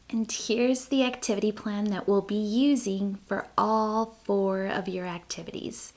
And here's the activity plan that we'll be using for all 4 of your activities.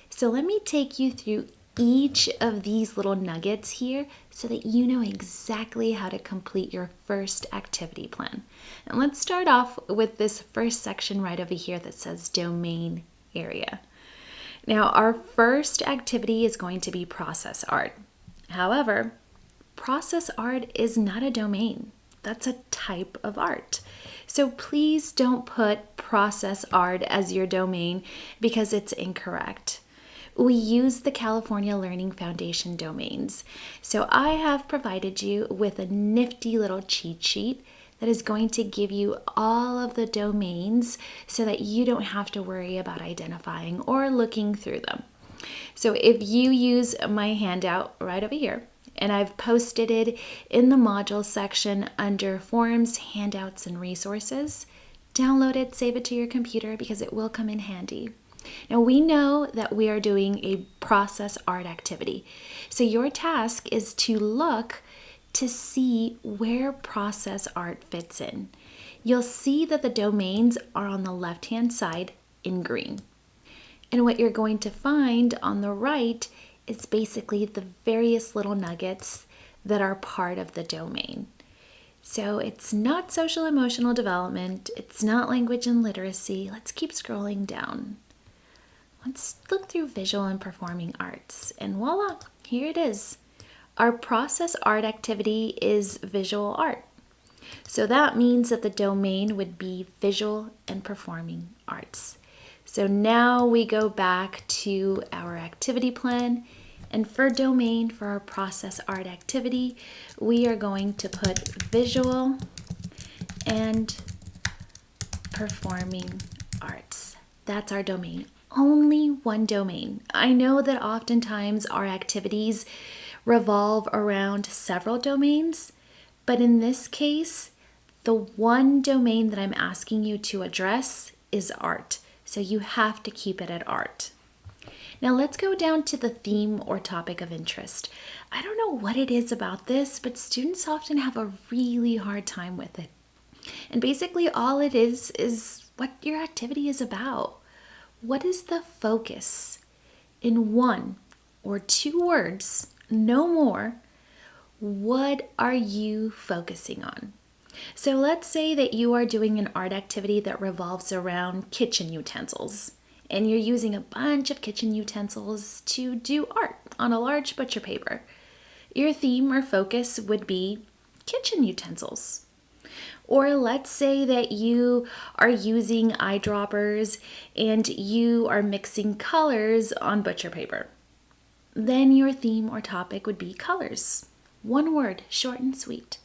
So let me take you through each of these little nuggets here so that you know exactly how to complete your first activity plan. And let's start off with this first section right over here that says domain area. Now, our first activity is going to be process art. However, process art is not a domain. That's a type of art. So please don't put process art as your domain because it's incorrect. We use the California Learning Foundation domains. So I have provided you with a nifty little cheat sheet that is going to give you all of the domains so that you don't have to worry about identifying or looking through them. So if you use my handout right over here, and I've posted it in the module section under Forums, Handouts, and Resources, download it, save it to your computer because it will come in handy. Now we know that we are doing a process art activity. So your task is to look to see where process art fits in. You'll see that the domains are on the left-hand side in green. And what you're going to find on the right is basically the various little nuggets that are part of the domain. So it's not social emotional development, it's not language and literacy. Let's keep scrolling down. Let's look through visual and performing arts, and voila, here it is. Our process art activity is visual art. So that means that the domain would be visual and performing arts. So now we go back to our activity plan, and for domain, for our process art activity, we are going to put visual and performing arts. That's our domain. Only one domain. I know that oftentimes our activities revolve around several domains, but in this case, the one domain that I'm asking you to address is art. So you have to keep it at art. Now let's go down to the theme or topic of interest. I don't know what it is about this, but students often have a really hard time with it. And basically all it is what your activity is about. What is the focus? In 1 or 2 words, no more, what are you focusing on? So let's say that you are doing an art activity that revolves around kitchen utensils, and you're using a bunch of kitchen utensils to do art on a large butcher paper. Your theme or focus would be kitchen utensils. Or let's say that you are using eyedroppers and you are mixing colors on butcher paper. Then your theme or topic would be colors. 1 word, short and sweet.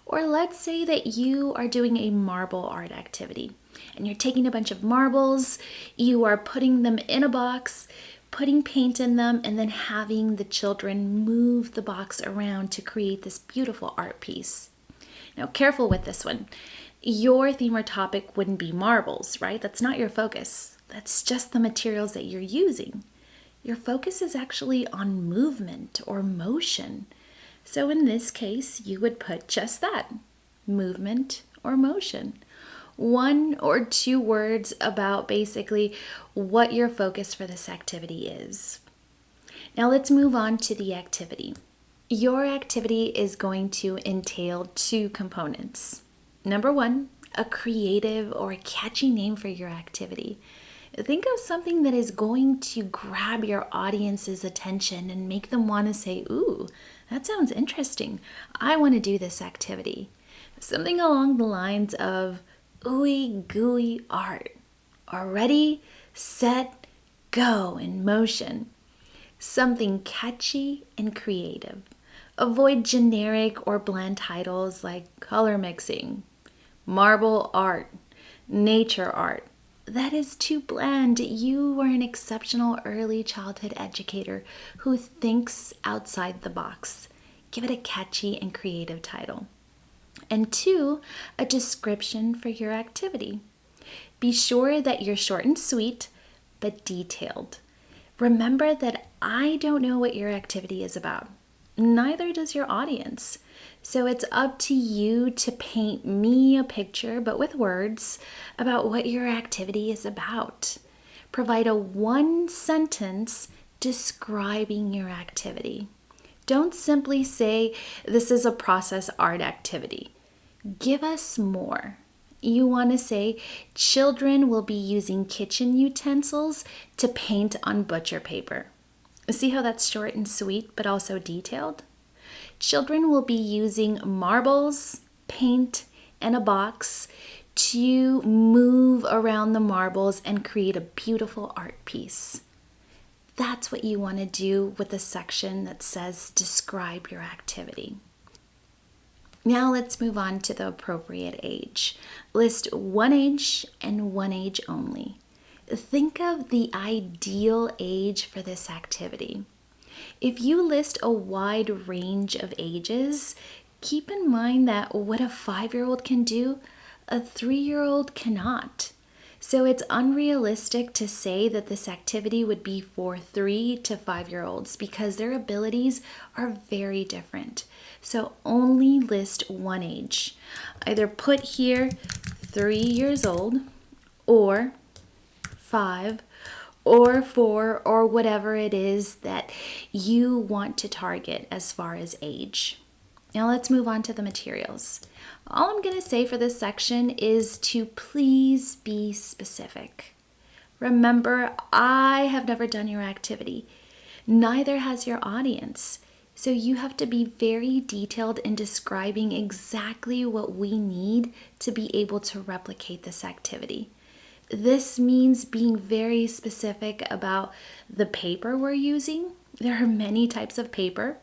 Or let's say that you are doing a marble art activity and you're taking a bunch of marbles, you are putting them in a box, putting paint in them, and then having the children move the box around to create this beautiful art piece. Now, careful with this one. Your theme or topic wouldn't be marbles, right? That's not your focus. That's just the materials that you're using. Your focus is actually on movement or motion. So in this case, you would put just that, movement or motion. 1 or 2 words about basically what your focus for this activity is. Now let's move on to the activity. Your activity is going to entail 2 components. Number 1, a creative or a catchy name for your activity. Think of something that is going to grab your audience's attention and make them want to say, ooh, that sounds interesting. I want to do this activity. Something along the lines of ooey gooey art, or ready, set, go in motion. Something catchy and creative. Avoid generic or bland titles like color mixing, marble art, nature art. That is too bland. You are an exceptional early childhood educator who thinks outside the box. Give it a catchy and creative title. And 2, a description for your activity. Be sure that you're short and sweet, but detailed. Remember that I don't know what your activity is about. Neither does your audience. So it's up to you to paint me a picture, but with words, about what your activity is about. Provide a one sentence describing your activity. Don't simply say, this is a process art activity. Give us more. You want to say, children will be using kitchen utensils to paint on butcher paper. See how that's short and sweet, but also detailed? Children will be using marbles, paint, and a box to move around the marbles and create a beautiful art piece. That's what you want to do with the section that says describe your activity. Now let's move on to the appropriate age. List one age and one age only. Think of the ideal age for this activity. If you list a wide range of ages, keep in mind that what a 5-year-old can do, a 3-year-old cannot. So it's unrealistic to say that this activity would be for 3 to 5-year-olds because their abilities are very different. So only list one age. Either put here 3 years old or 5 or 4 or whatever it is that you want to target as far as age. Now let's move on to the materials. All I'm going to say for this section is to please be specific. Remember, I have never done your activity. Neither has your audience. So you have to be very detailed in describing exactly what we need to be able to replicate this activity. This means being very specific about the paper we're using. There are many types of paper: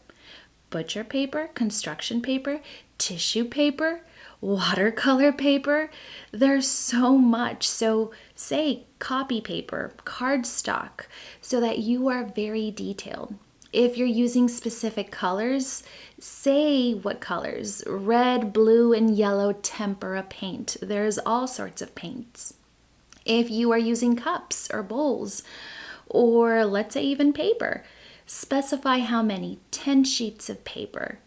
butcher paper, construction paper, tissue paper, watercolor paper. There's so much. So say copy paper, cardstock, so that you are very detailed. If you're using specific colors, say what colors: red, blue, and yellow tempera paint. There's all sorts of paints. If you are using cups or bowls, or let's say even paper, specify how many: 10 sheets of paper,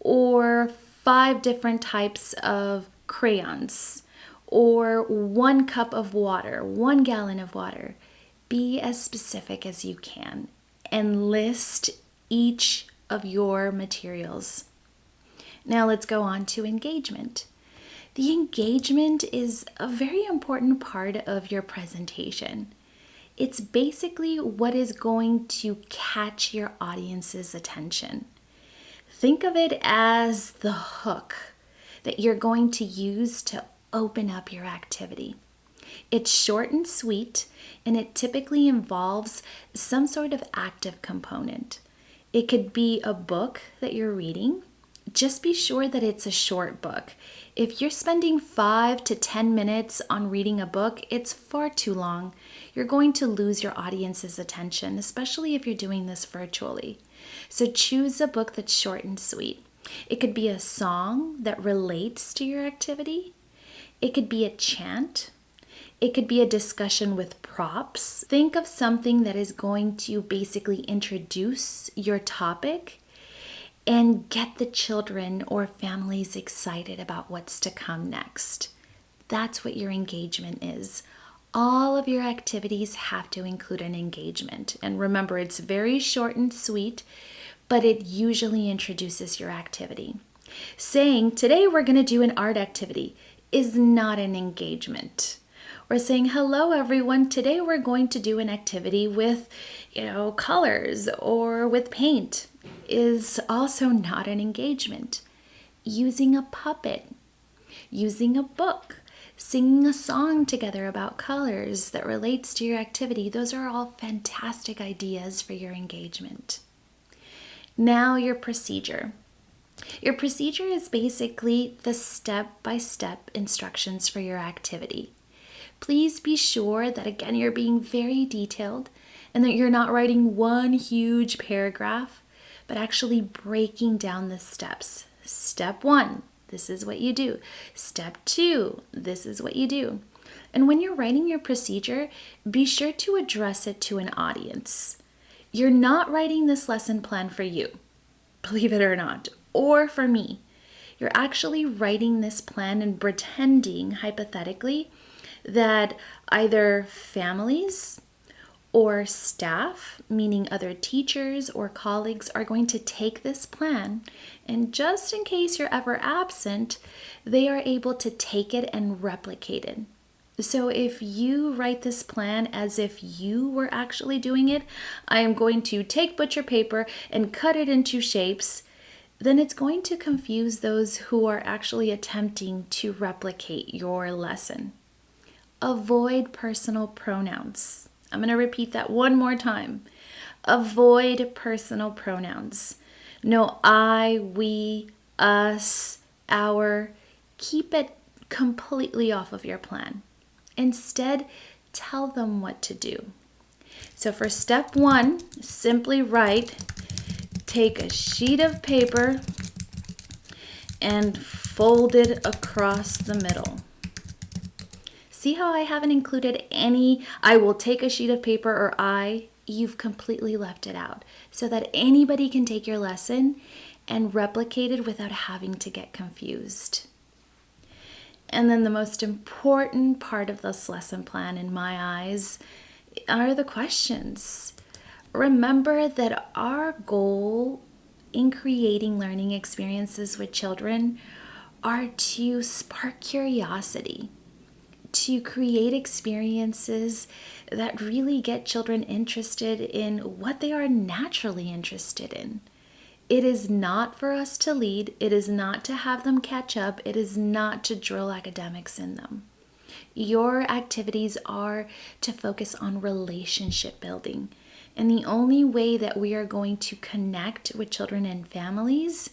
or 5 different types of crayons, or 1 cup of water, 1 gallon of water. Be as specific as you can and list each of your materials. Now let's go on to engagement. The engagement is a very important part of your presentation. It's basically what is going to catch your audience's attention. Think of it as the hook that you're going to use to open up your activity. It's short and sweet, and it typically involves some sort of active component. It could be a book that you're reading. Just be sure that it's a short book. If you're spending 5 to 10 minutes on reading a book, it's far too long. You're going to lose your audience's attention, especially if you're doing this virtually. So choose a book that's short and sweet. It could be a song that relates to your activity. It could be a chant. It could be a discussion with props. Think of something that is going to basically introduce your topic and get the children or families excited about what's to come next. That's what your engagement is. All of your activities have to include an engagement. And remember, it's very short and sweet, but it usually introduces your activity. Saying, today we're going to do an art activity, is not an engagement. Or saying, hello everyone, today we're going to do an activity with, colors or with paint, is also not an engagement. Using a puppet, using a book, singing a song together about colors that relates to your activity, those are all fantastic ideas for your engagement. Now your procedure. Your procedure is basically the step-by-step instructions for your activity. Please be sure that, again, you're being very detailed and that you're not writing one huge paragraph, but actually breaking down the steps. Step 1, this is what you do. Step 2, this is what you do. And when you're writing your procedure, be sure to address it to an audience. You're not writing this lesson plan for you, believe it or not, or for me. You're actually writing this plan and pretending, hypothetically, that either families or staff, meaning other teachers or colleagues, are going to take this plan, and just in case you're ever absent, they are able to take it and replicate it. So if you write this plan as if you were actually doing it, I am going to take butcher paper and cut it into shapes, then it's going to confuse those who are actually attempting to replicate your lesson. Avoid personal pronouns. I'm going to repeat that one more time. Avoid personal pronouns. No I, we, us, our. Keep it completely off of your plan. Instead, tell them what to do. So for step 1, simply write, take a sheet of paper and fold it across the middle. See how I haven't included any I will take a sheet of paper or you've completely left it out so that anybody can take your lesson and replicate it without having to get confused. And then the most important part of this lesson plan in my eyes are the questions. Remember that our goal in creating learning experiences with children are to spark curiosity, to create experiences that really get children interested in what they are naturally interested in. It is not for us to lead. It is not to have them catch up. It is not to drill academics in them. Your activities are to focus on relationship building. And the only way that we are going to connect with children and families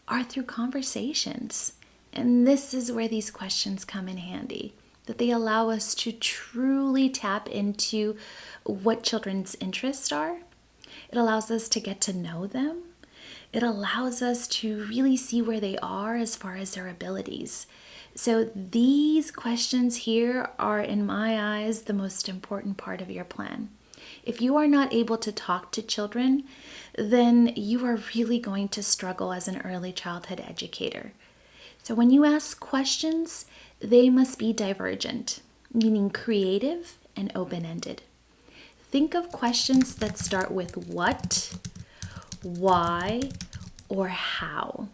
are through conversations. And this is where these questions come in handy, that they allow us to truly tap into what children's interests are. It allows us to get to know them. It allows us to really see where they are as far as their abilities. So these questions here are, in my eyes, the most important part of your plan. If you are not able to talk to children, then you are really going to struggle as an early childhood educator. So when you ask questions, they must be divergent, meaning creative and open-ended. Think of questions that start with what, why, or how.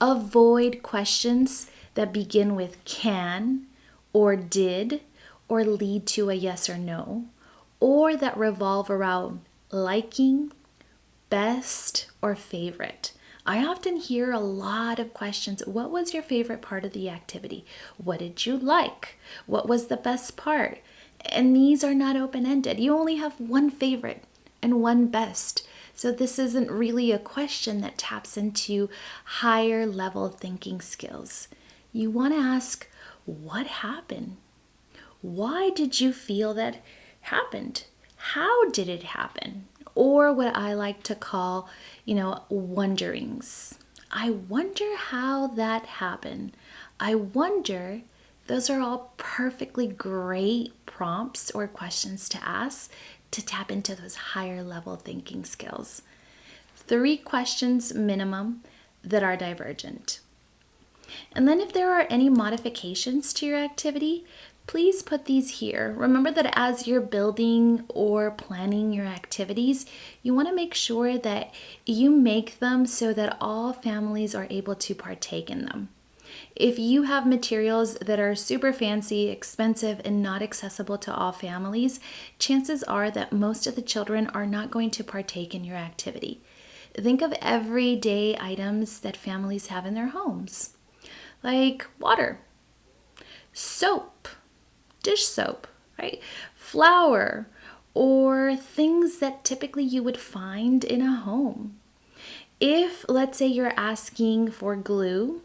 Avoid questions that begin with can or did or lead to a yes or no, or that revolve around liking, best, or favorite. I often hear a lot of questions. What was your favorite part of the activity? What did you like? What was the best part? And these are not open-ended. You only have one favorite and one best. So this isn't really a question that taps into higher level thinking skills. You want to ask, what happened? Why did you feel that happened? How did it happen? Or what I like to call, wonderings. I wonder how that happened. I wonder. Those are all perfectly great prompts or questions to ask to tap into those higher level thinking skills. 3 questions minimum that are divergent. And then if there are any modifications to your activity, please put these here. Remember that as you're building or planning your activities, you want to make sure that you make them so that all families are able to partake in them. If you have materials that are super fancy, expensive, and not accessible to all families, chances are that most of the children are not going to partake in your activity. Think of everyday items that families have in their homes, like water, soap, dish soap, right? Flour, or things that typically you would find in a home. If, let's say, you're asking for glue,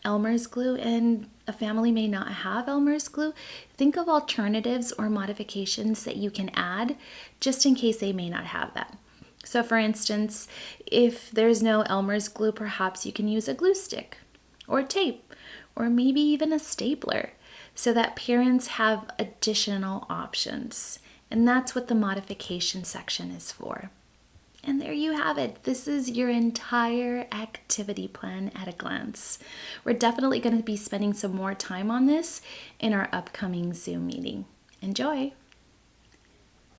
Elmer's glue, and a family may not have Elmer's glue, think of alternatives or modifications that you can add just in case they may not have that. So for instance, if there's no Elmer's glue, perhaps you can use a glue stick or tape or maybe even a stapler so that parents have additional options. And that's what the modification section is for. And there you have it. This is your entire activity plan at a glance. We're definitely going to be spending some more time on this in our upcoming Zoom meeting. Enjoy!